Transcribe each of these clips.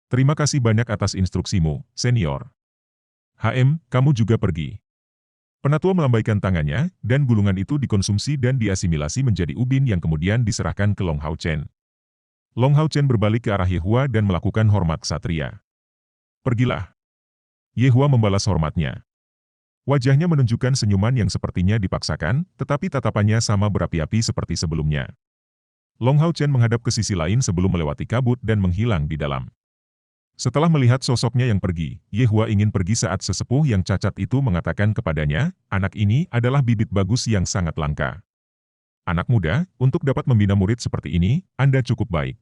Terima kasih banyak atas instruksimu, senior. Kamu juga pergi. Penatua melambaikan tangannya, dan gulungan itu dikonsumsi dan diasimilasi menjadi ubin yang kemudian diserahkan ke Long Hao Chen. Long Hao Chen berbalik ke arah Yehua dan melakukan hormat ksatria. Pergilah. Yehua membalas hormatnya. Wajahnya menunjukkan senyuman yang sepertinya dipaksakan, tetapi tatapannya sama berapi-api seperti sebelumnya. Long Hao Chen menghadap ke sisi lain sebelum melewati kabut dan menghilang di dalam. Setelah melihat sosoknya yang pergi, Yehua ingin pergi saat sesepuh yang cacat itu mengatakan kepadanya, anak ini adalah bibit bagus yang sangat langka. Anak muda, untuk dapat membina murid seperti ini, Anda cukup baik.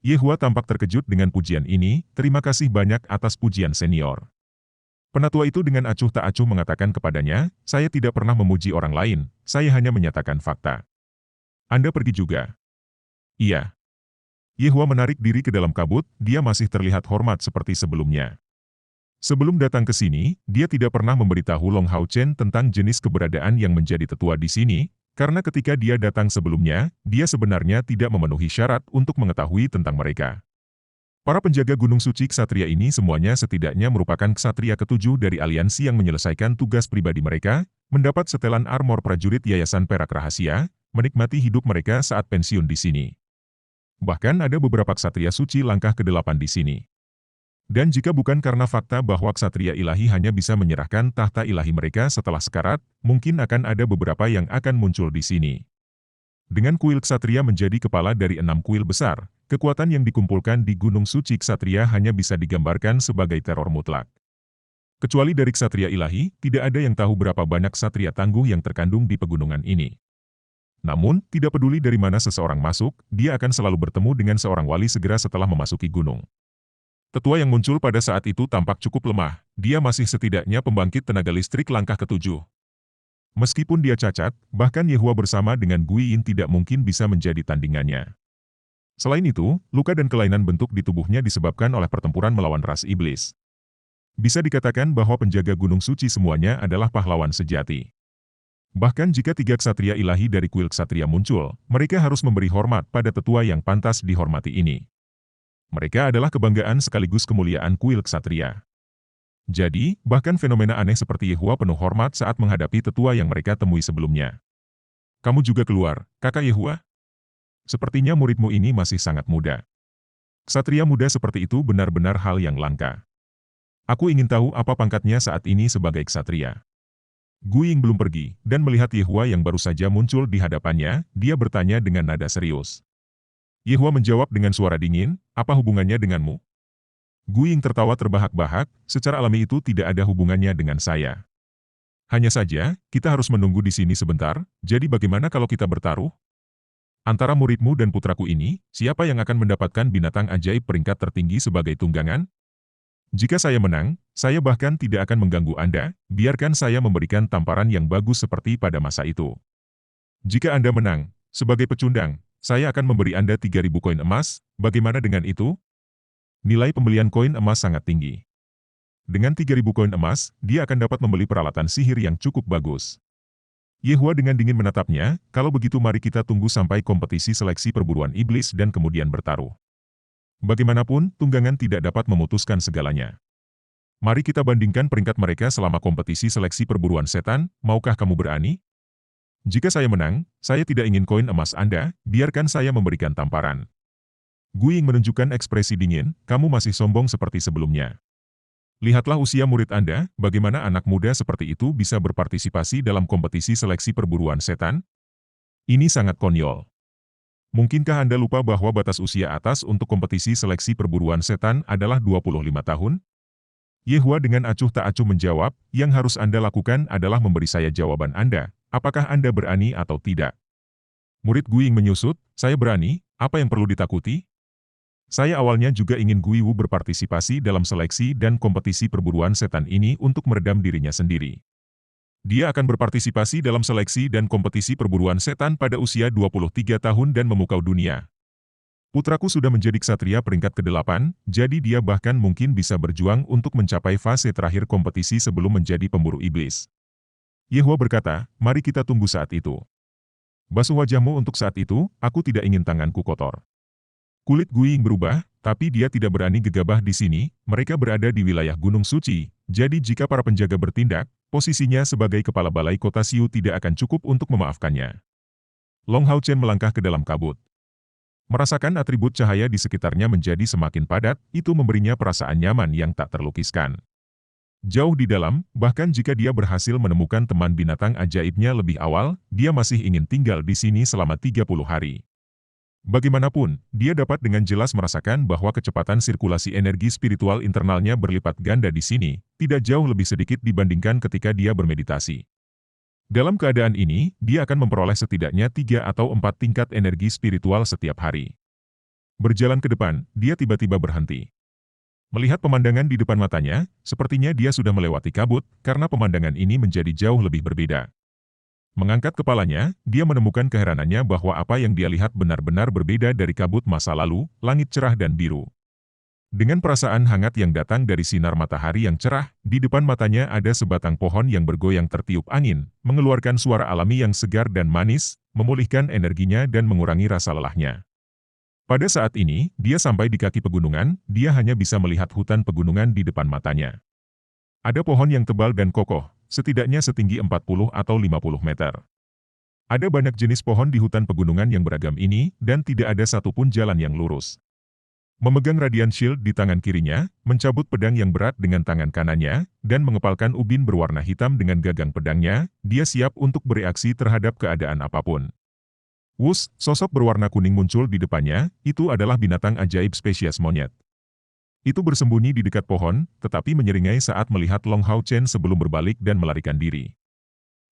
Yehua tampak terkejut dengan pujian ini, terima kasih banyak atas pujian senior. Penatua itu dengan acuh tak acuh mengatakan kepadanya, saya tidak pernah memuji orang lain, saya hanya menyatakan fakta. Anda pergi juga. Iya. Yehua menarik diri ke dalam kabut, dia masih terlihat hormat seperti sebelumnya. Sebelum datang ke sini, dia tidak pernah memberitahu Long Hao Chen tentang jenis keberadaan yang menjadi tetua di sini, karena ketika dia datang sebelumnya, dia sebenarnya tidak memenuhi syarat untuk mengetahui tentang mereka. Para penjaga Gunung Suci Ksatria ini semuanya setidaknya merupakan ksatria ketujuh dari aliansi yang menyelesaikan tugas pribadi mereka, mendapat setelan armor prajurit Yayasan Perak Rahasia, menikmati hidup mereka saat pensiun di sini. Bahkan ada beberapa ksatria suci langkah ke-8 di sini. Dan jika bukan karena fakta bahwa ksatria ilahi hanya bisa menyerahkan tahta ilahi mereka setelah sekarat, mungkin akan ada beberapa yang akan muncul di sini. Dengan kuil ksatria menjadi kepala dari 6 kuil besar, kekuatan yang dikumpulkan di Gunung Suci Ksatria hanya bisa digambarkan sebagai teror mutlak. Kecuali dari ksatria ilahi, tidak ada yang tahu berapa banyak ksatria tangguh yang terkandung di pegunungan ini. Namun, tidak peduli dari mana seseorang masuk, dia akan selalu bertemu dengan seorang wali segera setelah memasuki gunung. Tetua yang muncul pada saat itu tampak cukup lemah, dia masih setidaknya pembangkit tenaga listrik langkah ke-7. Meskipun dia cacat, bahkan Yehua bersama dengan Gui Yin tidak mungkin bisa menjadi tandingannya. Selain itu, luka dan kelainan bentuk di tubuhnya disebabkan oleh pertempuran melawan ras iblis. Bisa dikatakan bahwa penjaga Gunung Suci semuanya adalah pahlawan sejati. Bahkan jika 3 ksatria ilahi dari kuil ksatria muncul, mereka harus memberi hormat pada tetua yang pantas dihormati ini. Mereka adalah kebanggaan sekaligus kemuliaan kuil ksatria. Jadi, bahkan fenomena aneh seperti Yehua penuh hormat saat menghadapi tetua yang mereka temui sebelumnya. Kamu juga keluar, kakak Yehua? Sepertinya muridmu ini masih sangat muda. Ksatria muda seperti itu benar-benar hal yang langka. Aku ingin tahu apa pangkatnya saat ini sebagai ksatria. Gui Ying belum pergi, dan melihat Yehua yang baru saja muncul di hadapannya, dia bertanya dengan nada serius. Yehua menjawab dengan suara dingin, apa hubungannya denganmu? Gui Ying tertawa terbahak-bahak, secara alami itu tidak ada hubungannya dengan saya. Hanya saja, kita harus menunggu di sini sebentar, jadi bagaimana kalau kita bertaruh? Antara muridmu dan putraku ini, siapa yang akan mendapatkan binatang ajaib peringkat tertinggi sebagai tunggangan? Jika saya menang, saya bahkan tidak akan mengganggu Anda, biarkan saya memberikan tamparan yang bagus seperti pada masa itu. Jika Anda menang, sebagai pecundang, saya akan memberi Anda 3.000 koin emas, bagaimana dengan itu? Nilai pembelian koin emas sangat tinggi. Dengan 3.000 koin emas, dia akan dapat membeli peralatan sihir yang cukup bagus. Yehua dengan dingin menatapnya, kalau begitu mari kita tunggu sampai kompetisi seleksi perburuan iblis dan kemudian bertaruh. Bagaimanapun, tunggangan tidak dapat memutuskan segalanya. Mari kita bandingkan peringkat mereka selama kompetisi seleksi perburuan setan, maukah kamu berani? Jika saya menang, saya tidak ingin koin emas Anda, biarkan saya memberikan tamparan. Gui Ying menunjukkan ekspresi dingin, kamu masih sombong seperti sebelumnya. Lihatlah usia murid Anda, bagaimana anak muda seperti itu bisa berpartisipasi dalam kompetisi seleksi perburuan setan? Ini sangat konyol. Mungkinkah Anda lupa bahwa batas usia atas untuk kompetisi seleksi perburuan setan adalah 25 tahun? Yehua dengan acuh tak acuh menjawab, yang harus Anda lakukan adalah memberi saya jawaban Anda, apakah Anda berani atau tidak? Murid Gui Ying menyusut, saya berani, apa yang perlu ditakuti? Saya awalnya juga ingin Gui Wu berpartisipasi dalam seleksi dan kompetisi perburuan setan ini untuk meredam dirinya sendiri. Dia akan berpartisipasi dalam seleksi dan kompetisi perburuan setan pada usia 23 tahun dan memukau dunia. Putraku sudah menjadi ksatria peringkat ke-8, jadi dia bahkan mungkin bisa berjuang untuk mencapai fase terakhir kompetisi sebelum menjadi pemburu iblis. Yehua berkata, mari kita tunggu saat itu. Basuh wajahmu untuk saat itu, aku tidak ingin tanganku kotor. Kulit Guiying berubah, tapi dia tidak berani gegabah di sini. Mereka berada di wilayah Gunung Suci, jadi jika para penjaga bertindak, posisinya sebagai kepala balai kota Xiu tidak akan cukup untuk memaafkannya. Long Hao Chen melangkah ke dalam kabut. Merasakan atribut cahaya di sekitarnya menjadi semakin padat, itu memberinya perasaan nyaman yang tak terlukiskan. Jauh di dalam, bahkan jika dia berhasil menemukan teman binatang ajaibnya lebih awal, dia masih ingin tinggal di sini selama 30 hari. Bagaimanapun, dia dapat dengan jelas merasakan bahwa kecepatan sirkulasi energi spiritual internalnya berlipat ganda di sini, tidak jauh lebih sedikit dibandingkan ketika dia bermeditasi. Dalam keadaan ini, dia akan memperoleh setidaknya 3 atau 4 tingkat energi spiritual setiap hari. Berjalan ke depan, dia tiba-tiba berhenti. Melihat pemandangan di depan matanya, sepertinya dia sudah melewati kabut, karena pemandangan ini menjadi jauh lebih berbeda. Mengangkat kepalanya, dia menemukan keheranannya bahwa apa yang dia lihat benar-benar berbeda dari kabut masa lalu, langit cerah dan biru. Dengan perasaan hangat yang datang dari sinar matahari yang cerah, di depan matanya ada sebatang pohon yang bergoyang tertiup angin, mengeluarkan suara alami yang segar dan manis, memulihkan energinya dan mengurangi rasa lelahnya. Pada saat ini, dia sampai di kaki pegunungan, dia hanya bisa melihat hutan pegunungan di depan matanya. Ada pohon yang tebal dan kokoh, setidaknya setinggi 40 atau 50 meter. Ada banyak jenis pohon di hutan pegunungan yang beragam ini, dan tidak ada satupun jalan yang lurus. Memegang Radiant Shield di tangan kirinya, mencabut pedang yang berat dengan tangan kanannya, dan mengepalkan ubin berwarna hitam dengan gagang pedangnya, dia siap untuk bereaksi terhadap keadaan apapun. Wus, sosok berwarna kuning muncul di depannya, itu adalah binatang ajaib spesies monyet. Itu bersembunyi di dekat pohon, tetapi menyeringai saat melihat Long Hao Chen sebelum berbalik dan melarikan diri.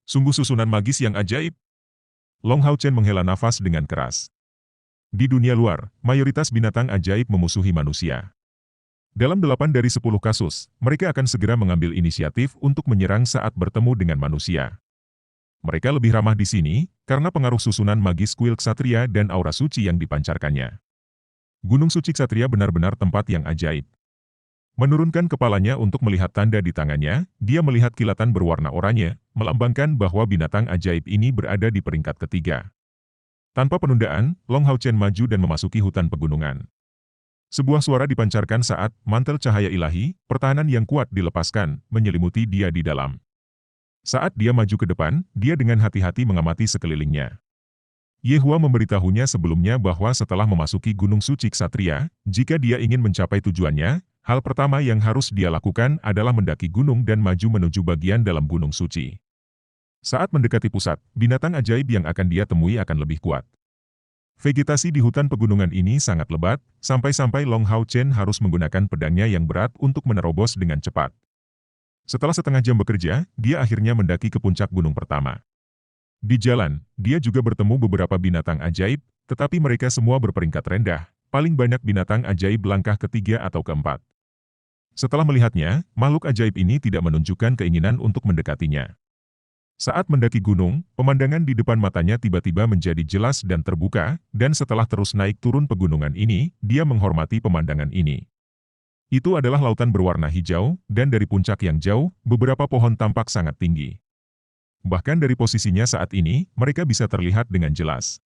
Sungguh susunan magis yang ajaib. Long Hao Chen menghela nafas dengan keras. Di dunia luar, mayoritas binatang ajaib memusuhi manusia. Dalam 8 dari 10 kasus, mereka akan segera mengambil inisiatif untuk menyerang saat bertemu dengan manusia. Mereka lebih ramah di sini, karena pengaruh susunan magis kuil ksatria dan aura suci yang dipancarkannya. Gunung Suci Ksatria benar-benar tempat yang ajaib. Menurunkan kepalanya untuk melihat tanda di tangannya, dia melihat kilatan berwarna oranye, melambangkan bahwa binatang ajaib ini berada di peringkat ketiga. Tanpa penundaan, Long Hao Chen maju dan memasuki hutan pegunungan. Sebuah suara dipancarkan saat mantel cahaya ilahi, pertahanan yang kuat dilepaskan, menyelimuti dia di dalam. Saat dia maju ke depan, dia dengan hati-hati mengamati sekelilingnya. Ye Hua memberitahunya sebelumnya bahwa setelah memasuki Gunung Suci Ksatria, jika dia ingin mencapai tujuannya, hal pertama yang harus dia lakukan adalah mendaki gunung dan maju menuju bagian dalam Gunung Suci. Saat mendekati pusat, binatang ajaib yang akan dia temui akan lebih kuat. Vegetasi di hutan pegunungan ini sangat lebat, sampai-sampai Long Hao Chen harus menggunakan pedangnya yang berat untuk menerobos dengan cepat. Setelah setengah jam bekerja, dia akhirnya mendaki ke puncak gunung pertama. Di jalan, dia juga bertemu beberapa binatang ajaib, tetapi mereka semua berperingkat rendah, paling banyak binatang ajaib langkah ketiga atau keempat. Setelah melihatnya, makhluk ajaib ini tidak menunjukkan keinginan untuk mendekatinya. Saat mendaki gunung, pemandangan di depan matanya tiba-tiba menjadi jelas dan terbuka, dan setelah terus naik turun pegunungan ini, dia menghormati pemandangan ini. Itu adalah lautan berwarna hijau, dan dari puncak yang jauh, beberapa pohon tampak sangat tinggi. Bahkan dari posisinya saat ini, mereka bisa terlihat dengan jelas.